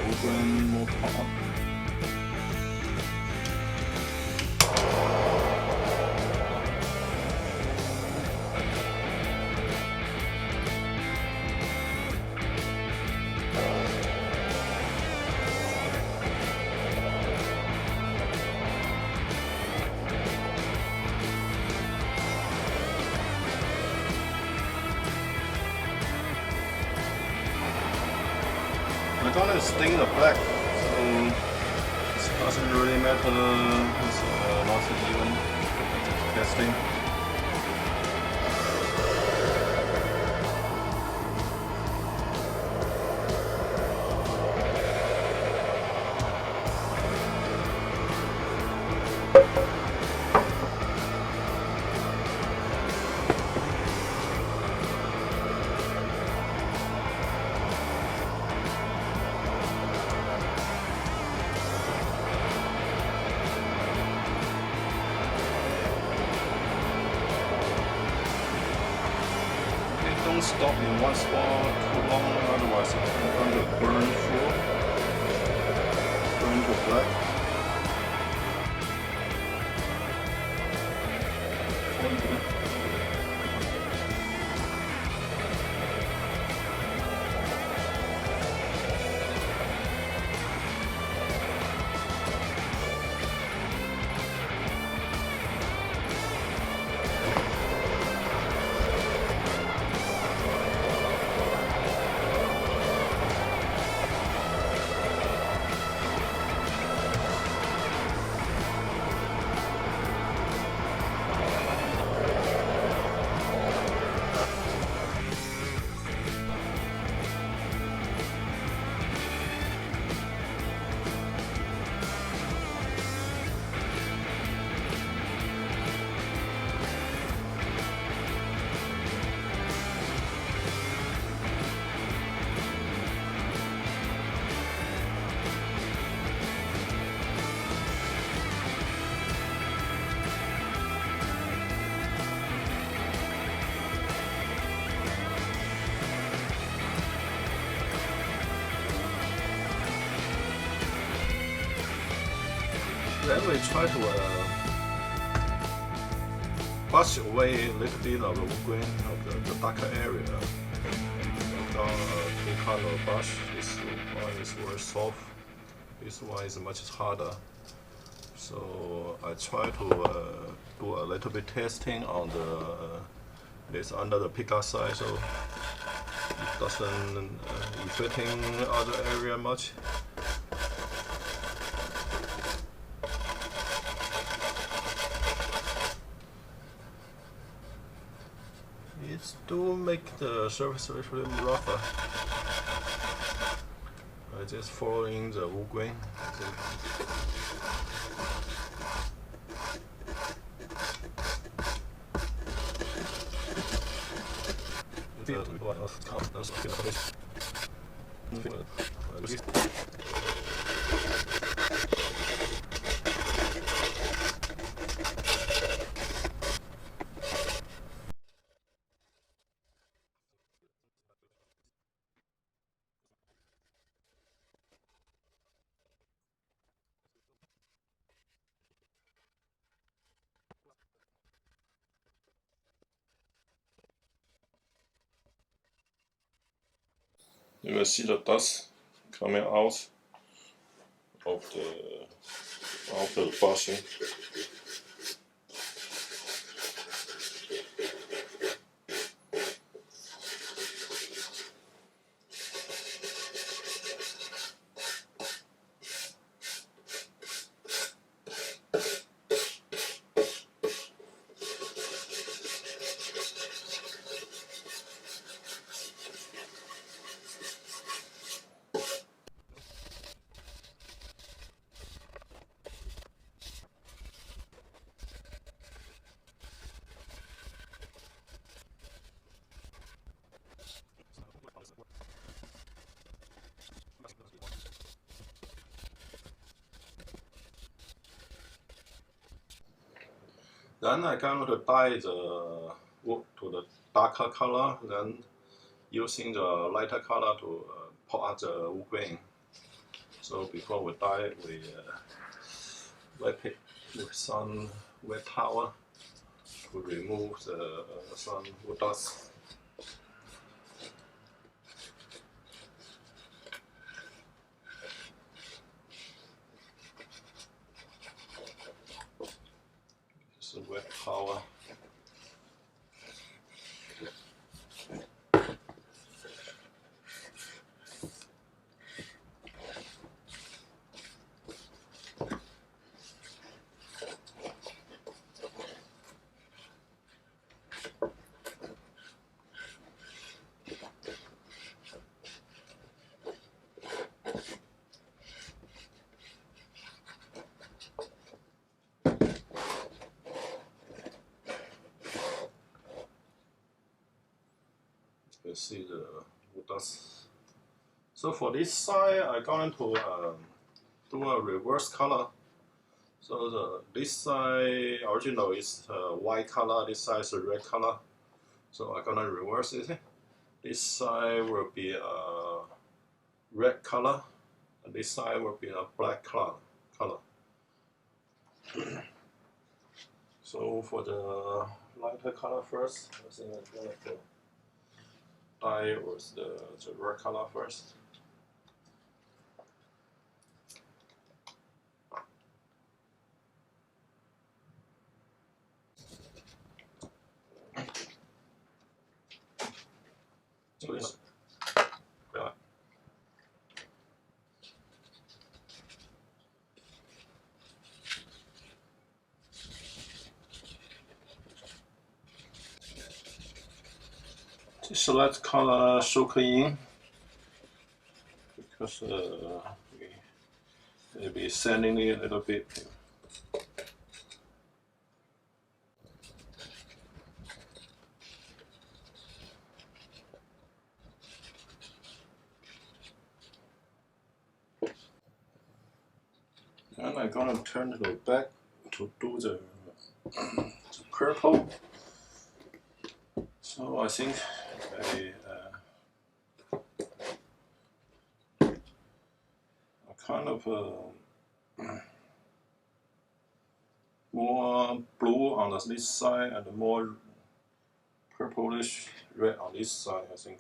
wood grain more pop up. We're gonna stain the black, so it doesn't really matter. It's not even casting. Don't stop in one spot too long, otherwise it's going to burn to black. Then we try to brush away a little bit of the wood grain of the darker area. I've done two kind of brush. This one is very soft. This one is much harder. So I try to do a little bit testing on this under the pickup side, so it doesn't affecting other area much. It do make the surface a little rougher. I just following the wood grain. You will see the dust coming out of the brushing. Then I'm going to dye the wood to the darker color, then using the lighter color to put out the wood grain. So before we dye, we wipe it with some wet towel to remove some wood dust. It's a wet towel. You see the wood dust. So for this side, I'm going to do a reverse color. So this side original is white color, this side is a red color. So I'm gonna reverse it. This side will be a red color, and this side will be a black color. So for the lighter color first, I think I'm gonna dye with the red color first. So it's select color Shou Sugi because we may be sanding it a little bit. And I'm gonna turn it back to do the purple. So I think a kind of more blue on this side and more purplish red on this side, I think.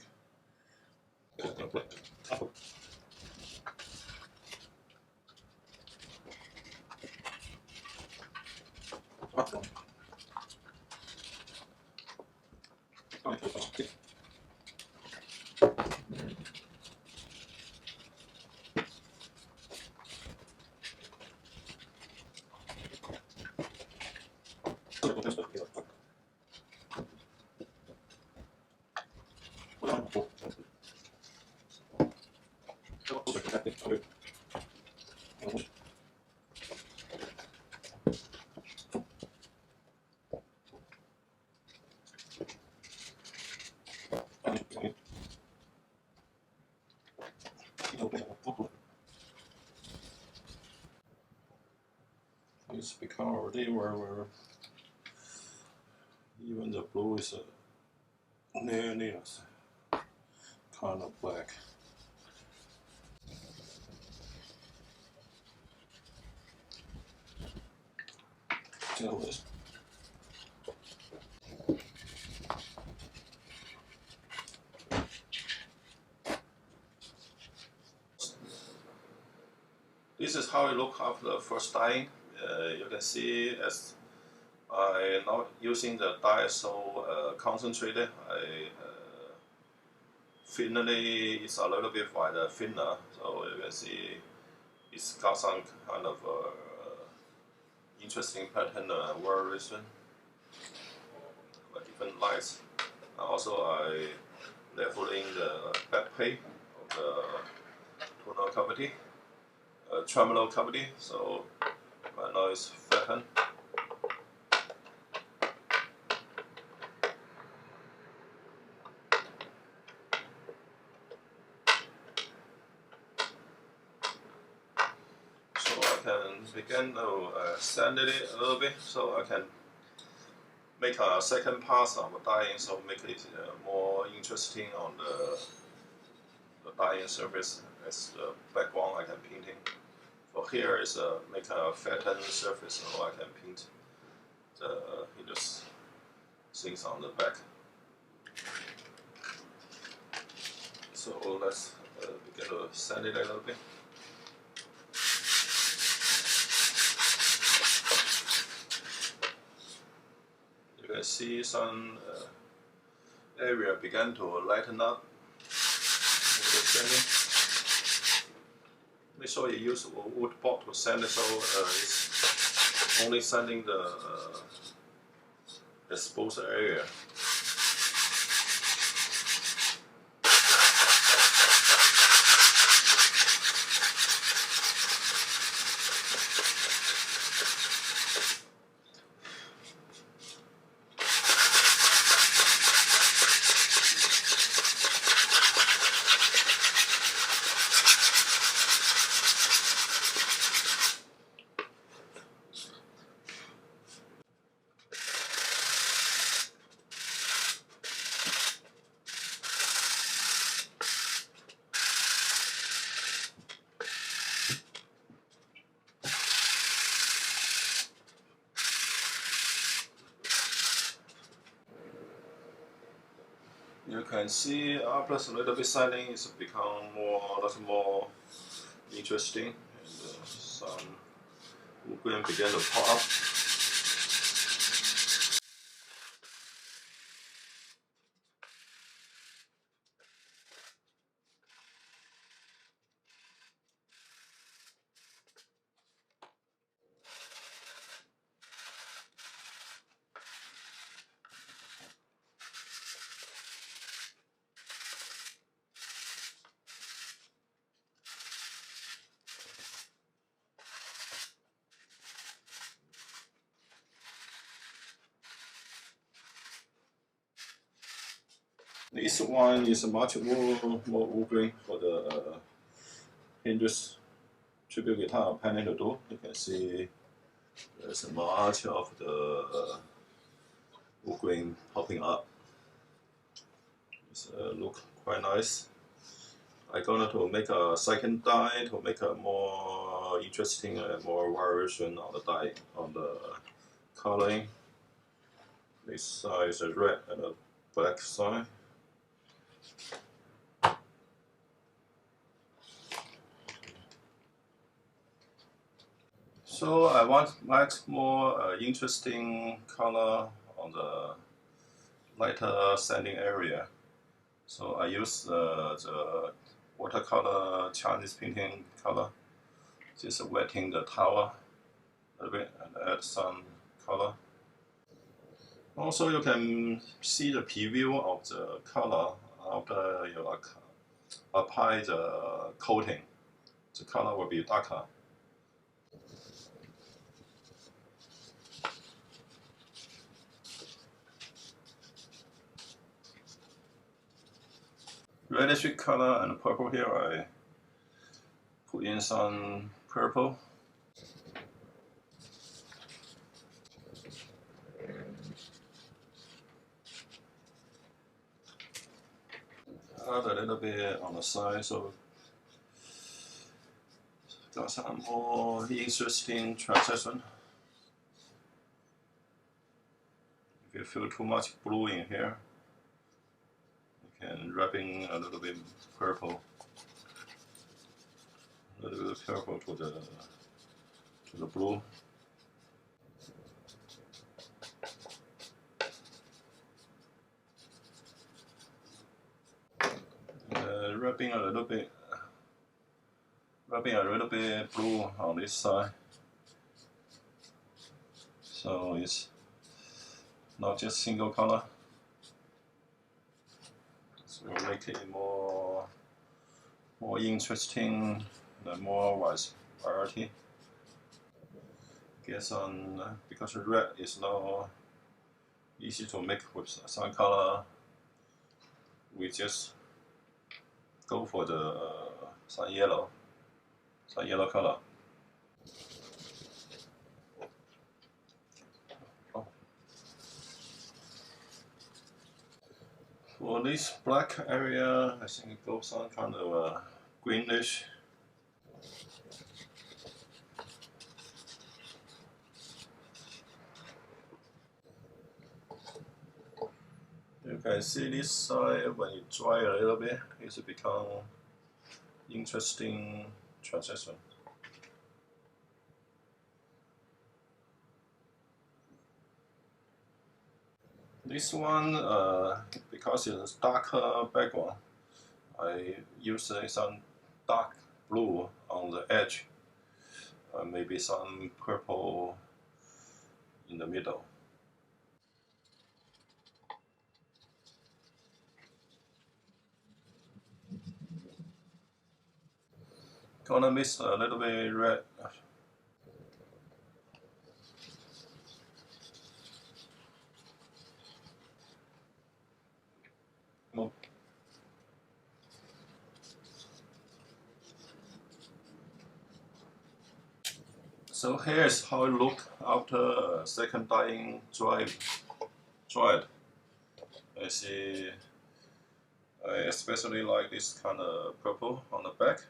It's become already where even the blue is nearly kind of black. This is how it looks after the first dyeing. You can see as I'm not using the dye so concentrated. Finally, it's a little bit wider, thinner, so you can see it's got some kind of interesting pattern variation, different lights. Also, I leveling the back plate of the tonal cavity, tremolo cavity, so right now it's flattened. So I can begin to sand it a little bit, so I can make a second pass of dyeing, so make it more interesting on the dyeing surface as the background I can painting. here is make a flattened surface, so I can paint the things on the back. So let's begin to sand it a little bit. You can see some area began to lighten up with the sanding. Make sure you use wood board to sand it, so it's only sanding the exposed area. You can see after a little bit sanding, it's become a lot more interesting, and some wood grain began to pop up. This one is much more wood grain for the hinges tribute guitar panel to do. You can see there's much of the wood grain popping up. It's look quite nice. I'm going to make a second die to make a more interesting and more variation on the die, on the coloring. This side is a red and a black side. So I want more interesting color on the lighter sanding area. So I use the watercolor Chinese painting color, just wetting the tower a little bit and add some color. Also, you can see the preview of the color after you apply the coating. The color will be darker. Reddish color and purple here, I put in some purple. Add a little bit on the side, so got some more interesting transition. If you feel too much blue in here, you can wrap in a little bit purple. A little bit purple to the blue. Wrapping a little bit blue on this side, so it's not just single color. So we'll make it more interesting and more variety. Guess on because red is not easy to make with some color, we just go for the some yellow color. Oh. For this black area, I think it goes some kind of greenish. You can see this side when you dry a little bit, it's become interesting transition. This one, because it's a darker background, I use some dark blue on the edge, maybe some purple in the middle. Gonna mix a little bit red. So here's how it look after second dyeing dried. I see. I especially like this kind of purple on the back.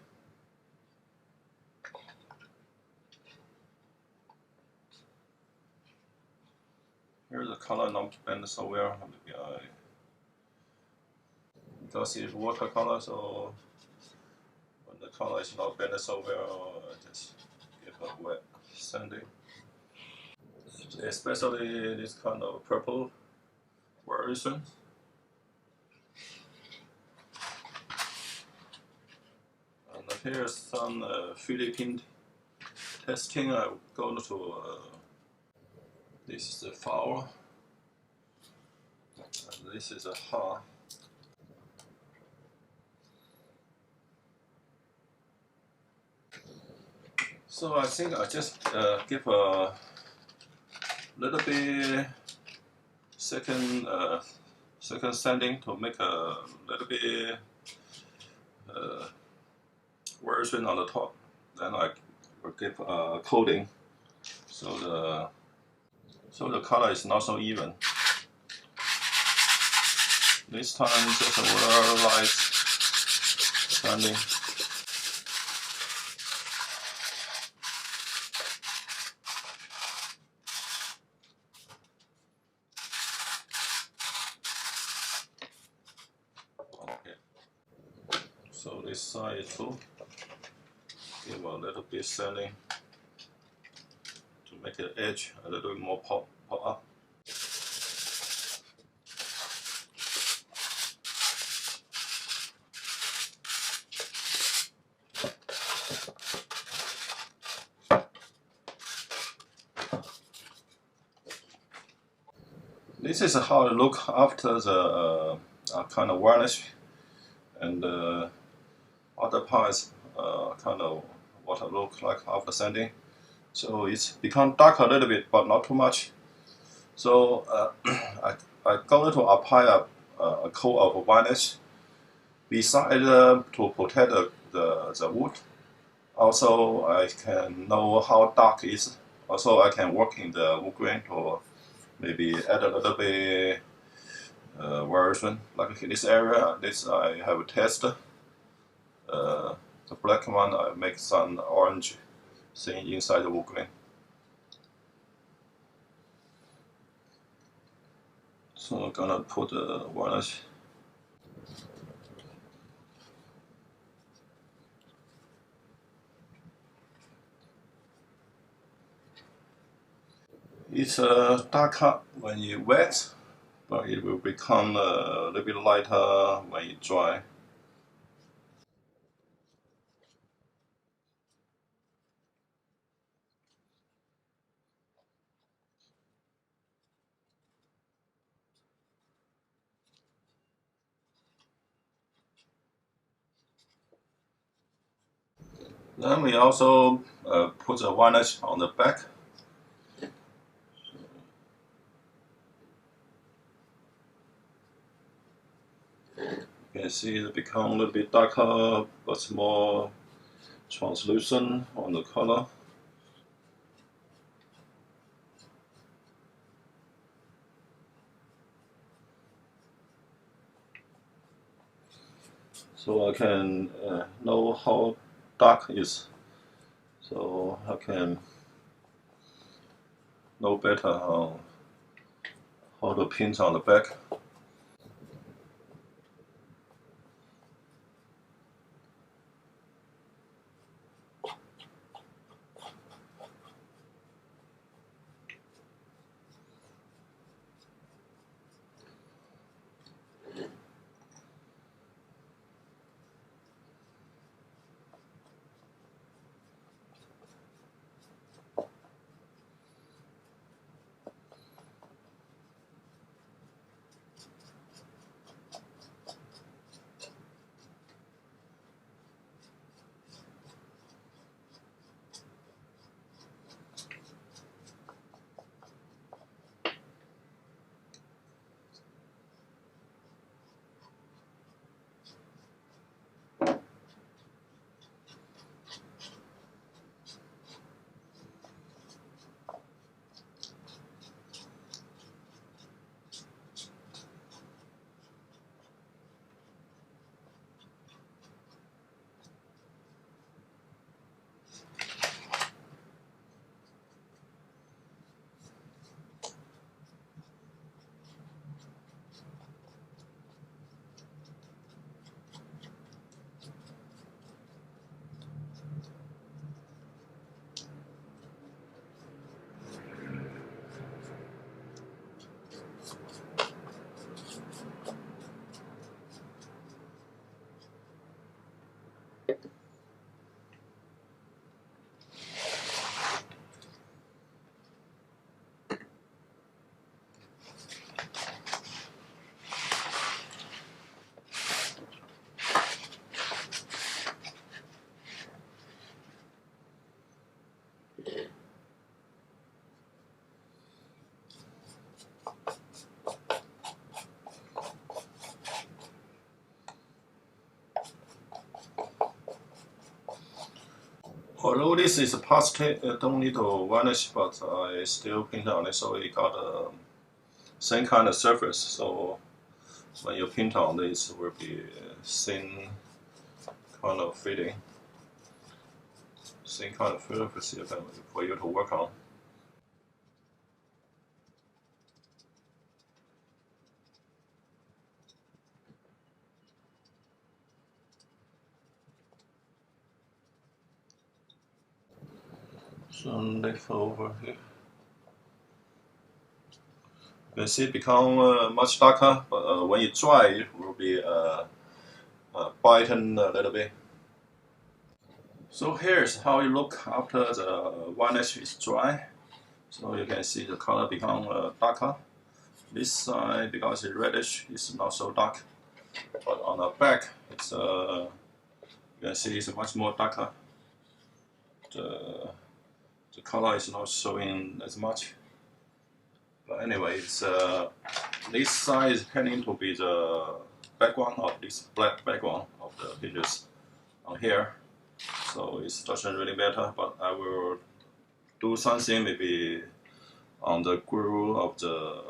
Here's the color not blended so well. Maybe because it's watercolor, so when the color is not blended so well, I just give a wet sanding. Especially this kind of purple version. And here's some Philippine testing. I go to this is the flower, and this is a heart. So I think I just give a little bit second sanding to make a little bit version on the top. Then I will give a coating, so the color is not so even. This time just a little light sanding. So this side too, give a little bit sanding to make the edge a little bit more pop up. This is how it looks after the kind of varnish, and other parts kind of what it looks like after sanding. So it's become dark a little bit, but not too much. So I going to apply a coat of varnish beside to protect the wood. Also, I can know how dark it is. Also, I can work in the wood grain to maybe add a little bit version. Like in this area, this I have a test. The black one, I make some orange thing inside the wood grain. So I'm gonna put the varnish. It's darker when you wet, but it will become a little bit lighter when you dry. Then we also put the varnish on the back. You can see it become a little bit darker, but more translucent on the color. So I can know how dark it is. So I can know better how to paint on the back. Although this is past, don't need to varnish, but I still paint on it, so it got same kind of surface. So when you paint on this, will be same kind of fitting, same kind of surface for you to work on. Some left over here. You can see it become much darker, but when it dry, it will be brighten a little bit. So here's how it look after the varnish is dry. So you can see the color become darker. This side, because it's reddish, it's not so dark. But on the back, it's you can see it's much more darker. The color is not showing as much. But anyway, it's this side is tending to be the background of this black background of the pages on here. So it doesn't really matter, but I will do something maybe on the groove of the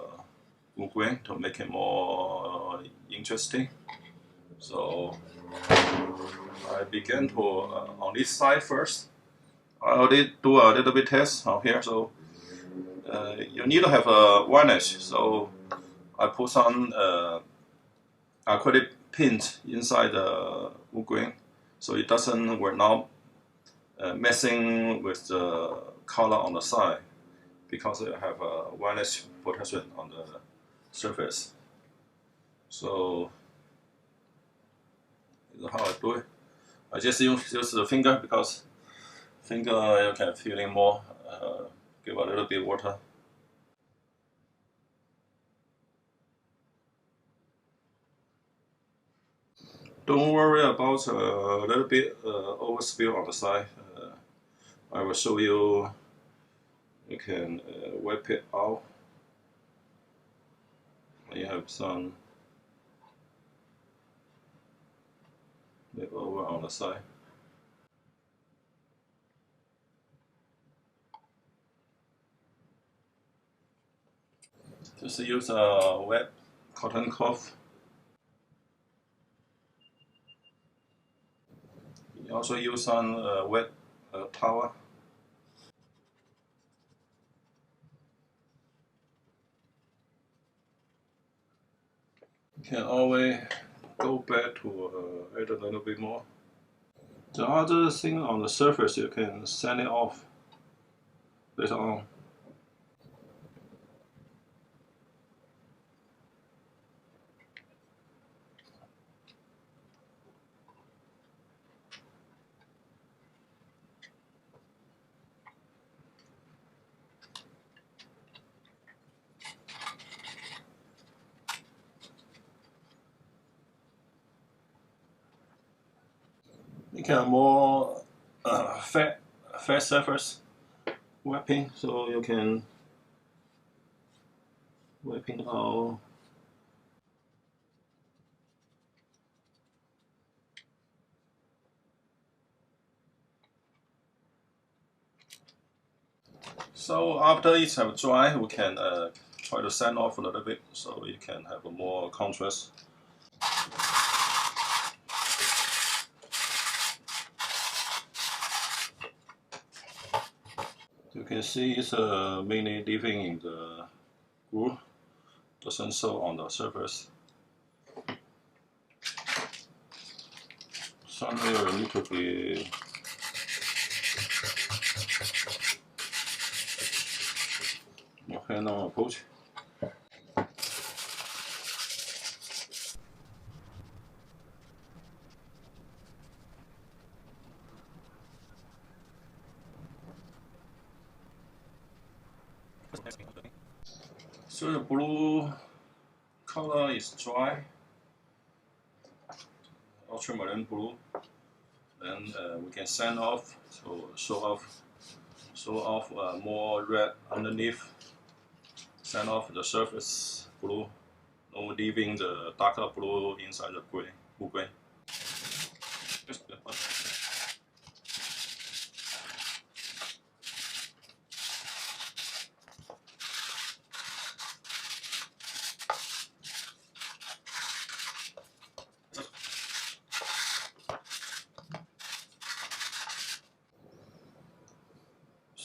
wood grain to make it more interesting. So I begin to on this side first. I already do a little bit test on here, so you need to have a varnish. So I put some acrylic paint inside the wood grain, so it doesn't we're not messing with the color on the side, because I have a varnish protection on the surface. So this is how I do it. I just use the finger, because finger you can feel it more. Give a little bit water. Don't worry about a little bit overspill on the side. I will show you. You can wipe it out. You have some left over on the side. Just use a wet cotton cloth. You also use some wet towel. You can always go back to add a little bit more. The other thing on the surface, you can sand it off later on. You can more fat surface wrapping, so you can wrapping out. So after it's have dry, we can try to sand off a little bit, so you can have a more contrast. You can see it's mainly living in the groove, doesn't show on the surface. Some area need to be more hand-on approach. So the blue color is dry, ultramarine blue. Then we can sand off to show off more red underneath. Sand off the surface blue, no leaving the darker blue inside the wood grain.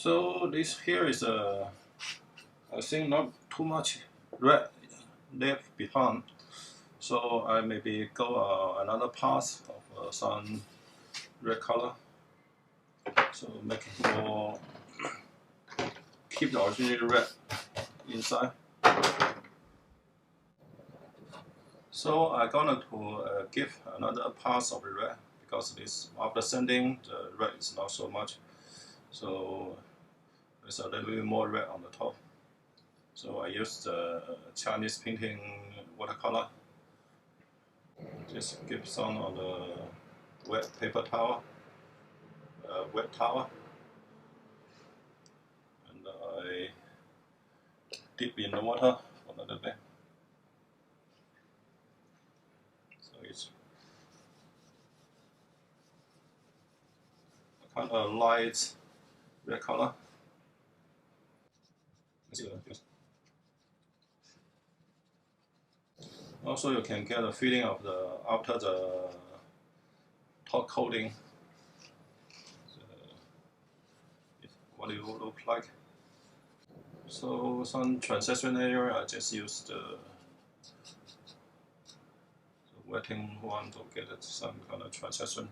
So this here is I think not too much red left behind. So I maybe go another pass of some red color. So make it more, keep the original red inside. So I'm gonna to give another pass of the red because this after sanding the red is not so much. So there's a little bit more red on the top. So I use the Chinese painting watercolor. Just give some on the wet paper towel, wet towel, and I dip in the water for a little bit. So it's kind of light red color. Also, you can get a feeling of the after the top coating, what it will look like. So some transition area, I just use the wetting one to get it some kind of transition.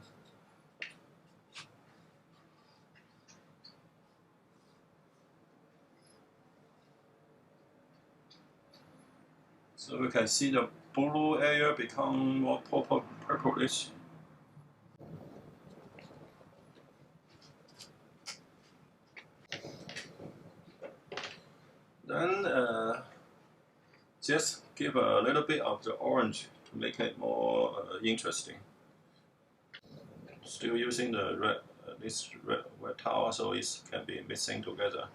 So we can see the blue area become more purplish. Then just give a little bit of the orange to make it more interesting. Still using the red, this red towel, so it can be mixing together.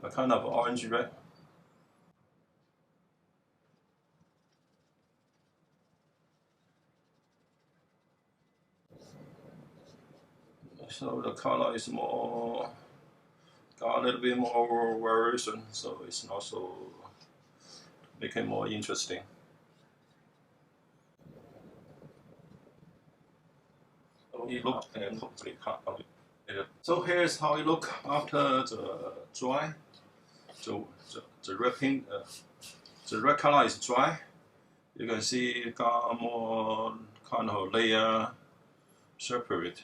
A kind of orange red. So the color is more, got a little bit more variation, so it's also making it more interesting. So it looks and hopefully so here's how it look after the dry. The red paint, the red color is dry. You can see it got more kind of layer separate,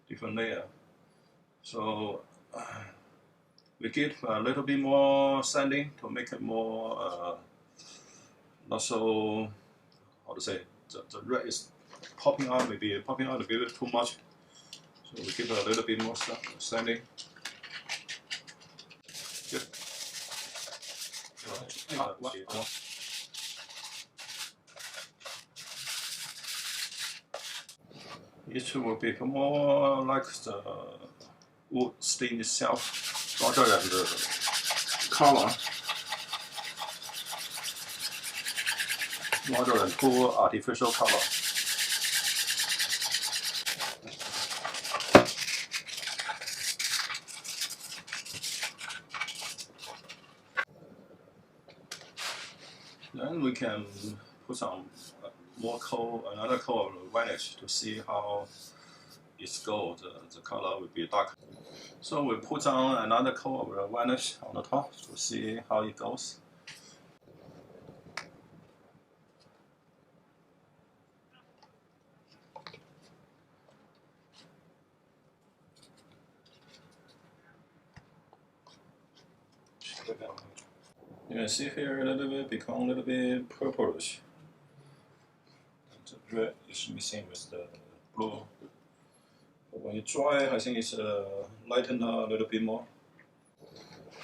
different layer. So we give a little bit more sanding to make it more not so, how to say, the red is popping out, maybe popping out a bit too much. So we give a little bit more sanding. Good. It will be more like the wood stain itself rather than the color, rather than too artificial color. Then we can put some more coat, another coat of varnish to see how it's gold. The color will be dark. So we put on another coat of varnish on the top to see how it goes. You can see here a little bit become a little bit purplish. The red is mixing with the blue. But when you dry, I think it's lightened a little bit more.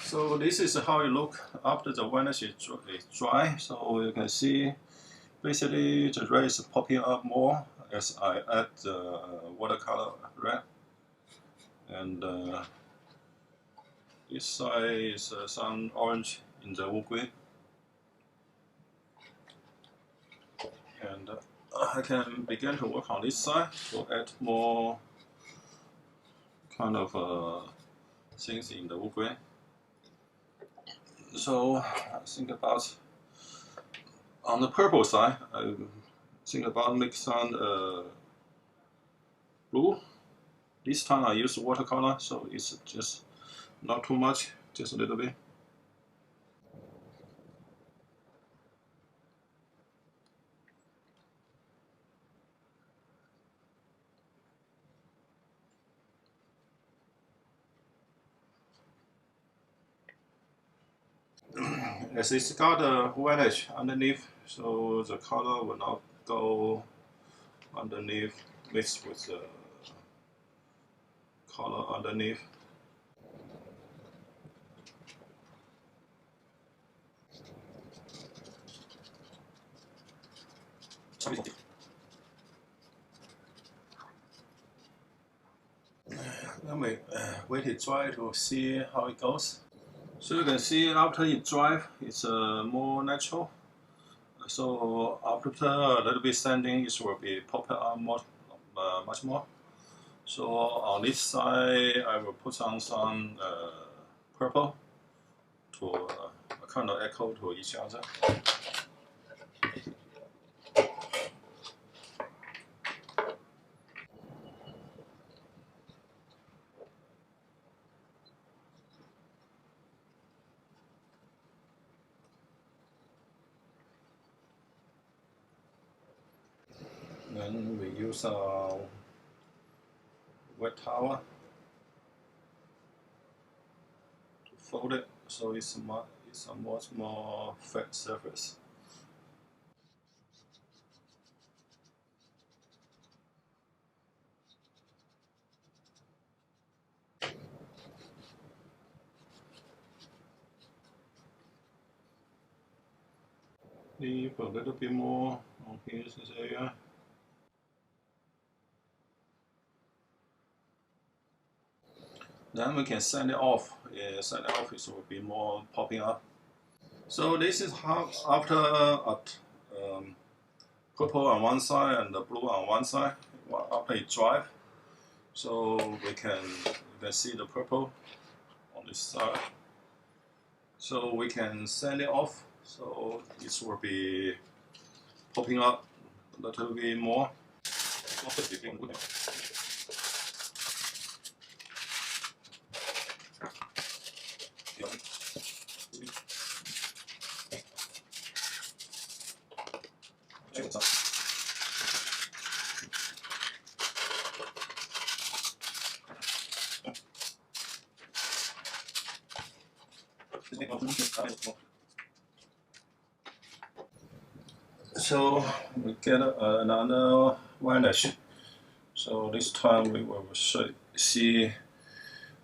So this is how it look after the varnish is dry. So you can see basically the red is popping up more as I add the watercolor red. And this side is some orange in the wood grain. And I can begin to work on this side to add more kind of things in the wood grain. So I think about on the purple side, I think about make some blue This time I use watercolor, so it's just not too much, just a little bit. As it's got a varnish underneath, so the color will not go underneath, mixed with the color underneath. Let me wait it dry to see how it goes. So you can see after it dry, it's more natural. So after a little bit sanding, it will be popping out much more. So on this side, I will put on some purple to kind of echo to each other. Then we use a wet towel to fold it, so it's a much more flat surface. Leave a little bit more on here, this area. Then we can sand it off. Yeah, sand it off, it will be more popping up. So this is how after purple on one side and the blue on one side. After it dry, so you can see the purple on this side. So we can sand it off. So this will be popping up a little bit more. So we get another varnish. So this time we will see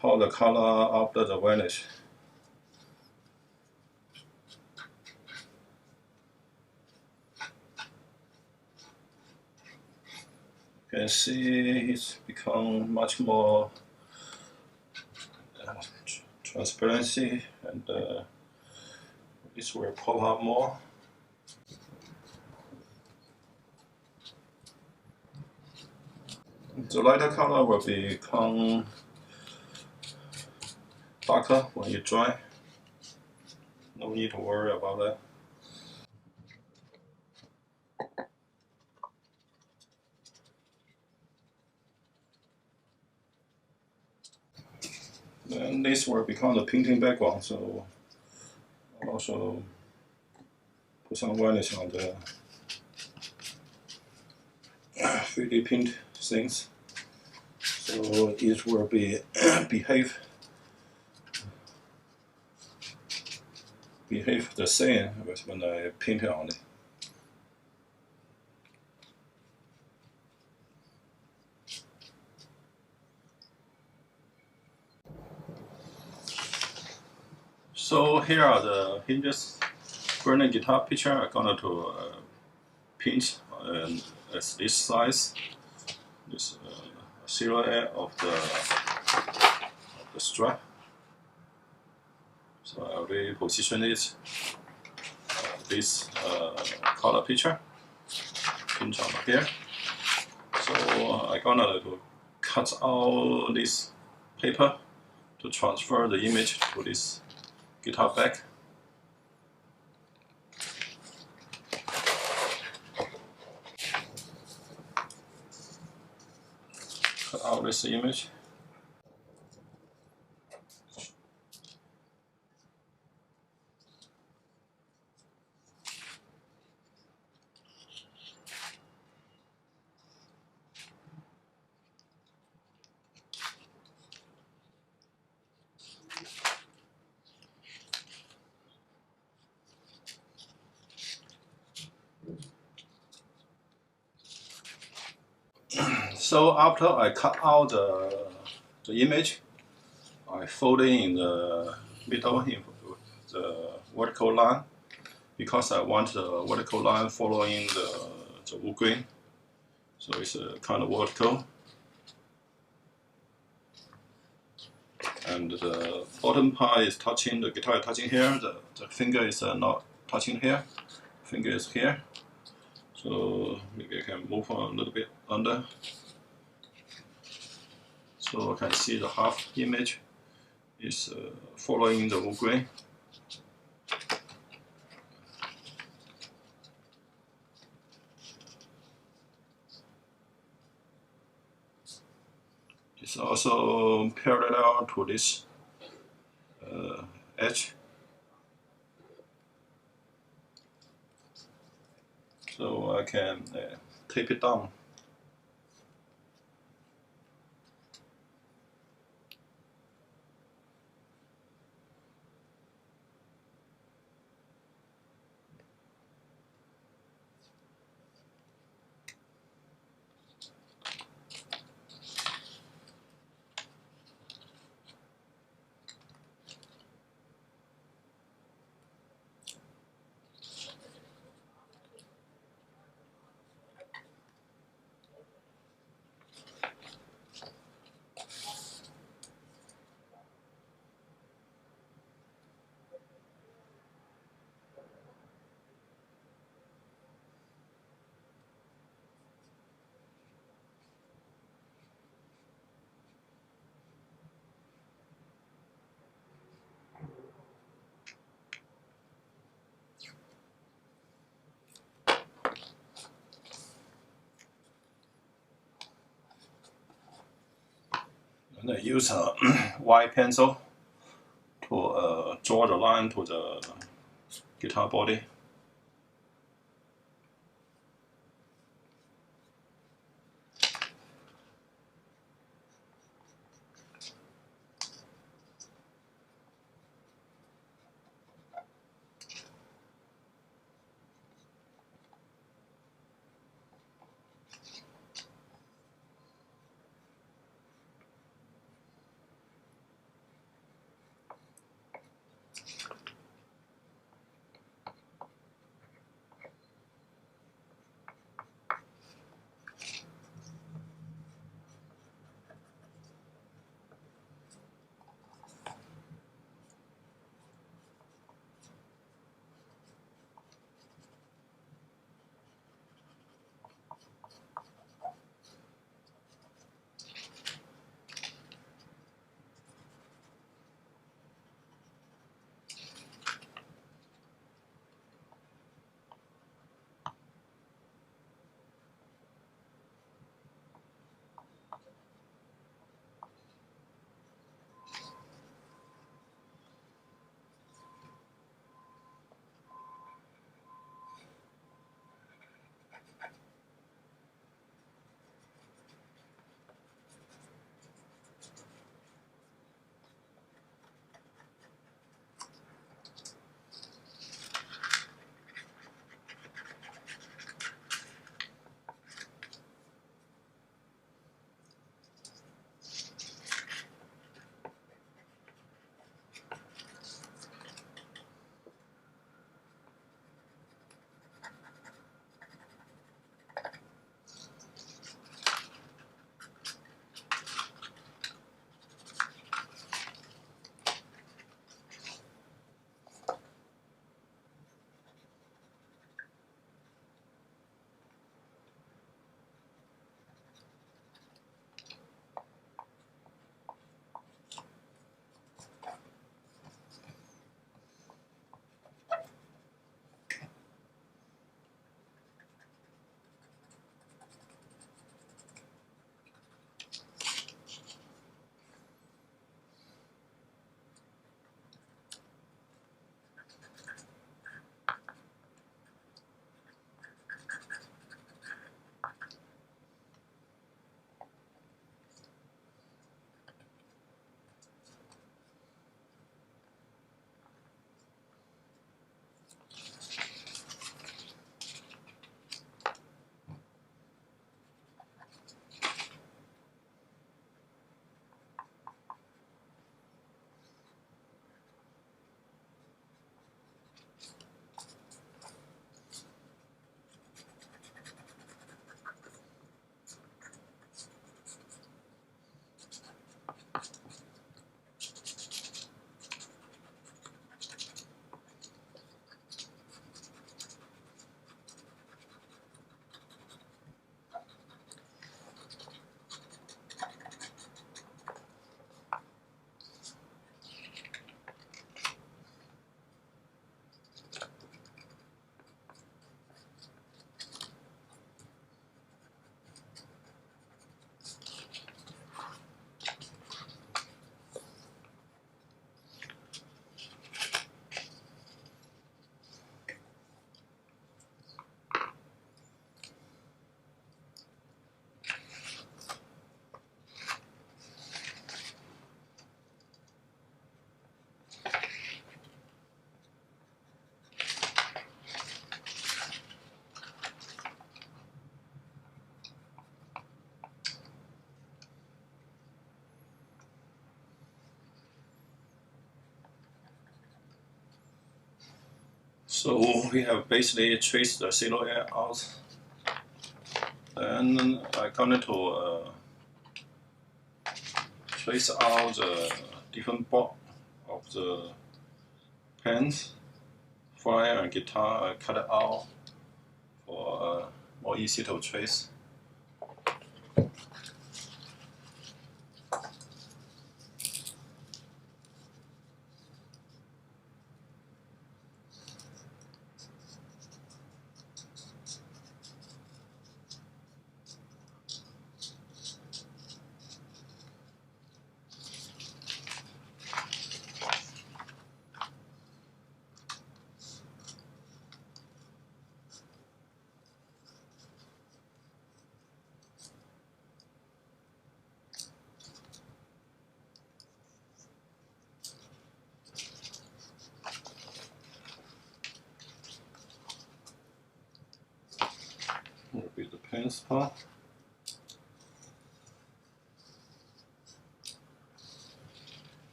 how the color after the varnish. You can see it's become much more transparency, and this will pop up more. The lighter color will become darker when you dry. No need to worry about that. Then this will become the painting background, so I'll also put some varnish on the 3D paint things, so it will be behave the same when I paint on it. So here are the hinges. Granite guitar picture I'm gonna to paint as this size, this silhouette of the strap. So I already position it this color picture, pinch on here. So I'm gonna to cut out this paper to transfer the image to this guitar back. Cut out for this image. So after I cut out the image, I fold it in the middle in the vertical line because I want the vertical line following the wood grain. So it's kind of vertical. And the bottom part is touching, the guitar is touching here, the finger is not touching here, finger is here. So maybe I can move on a little bit under. So I can see the half image is following the wood grain. It's also parallel to this edge. So I can tape it down. And I use a white pencil to draw the line to the guitar body. So we have basically traced the silhouette out. Then I going to trace out the different board of the pens, fire and guitar. I cut it out for more easy to trace. Will be the pens part.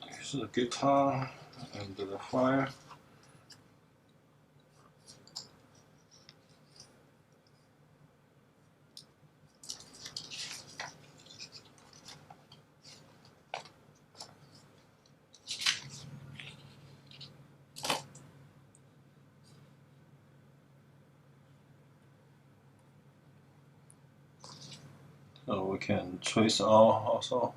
Here's the guitar and the fire. So we can trace out also.